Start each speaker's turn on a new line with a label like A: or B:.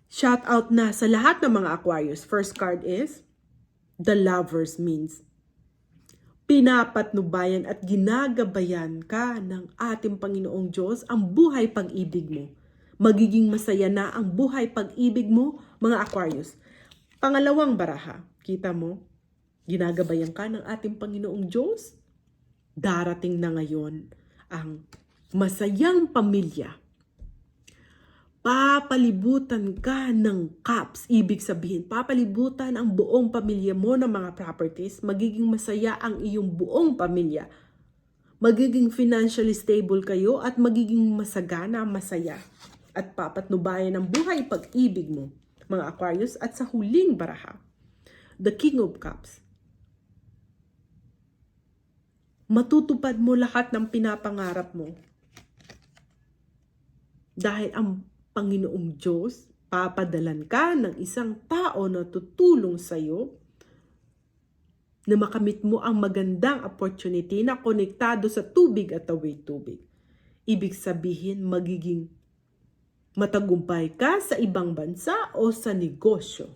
A: Shout out na sa lahat ng mga Aquarius. First card is the Lovers, means pinapatnubayan at ginagabayan ka ng ating Panginoong Diyos ang buhay pag-ibig mo. Magiging masaya na ang buhay pag-ibig mo, mga Aquarius. Pangalawang baraha, kita mo, ginagabayan ka ng ating Panginoong Diyos. Darating na ngayon ang masayang pamilya. Papalibutan ka ng cups. Ibig sabihin, papalibutan ang buong pamilya mo ng mga properties. Magiging masaya ang iyong buong pamilya. Magiging financially stable kayo at magiging masagana, masaya. At papatnubayan ang buhay pag-ibig mo, mga Aquarius. At sa huling baraha, the King of Cups. Matutupad mo lahat ng pinapangarap mo. Dahil ang Panginoong Diyos, papadalan ka ng isang tao na tutulong sa iyo na makamit mo ang magandang opportunity na konektado sa tubig at away tubig. Ibig sabihin, magiging matagumpay ka sa ibang bansa o sa negosyo.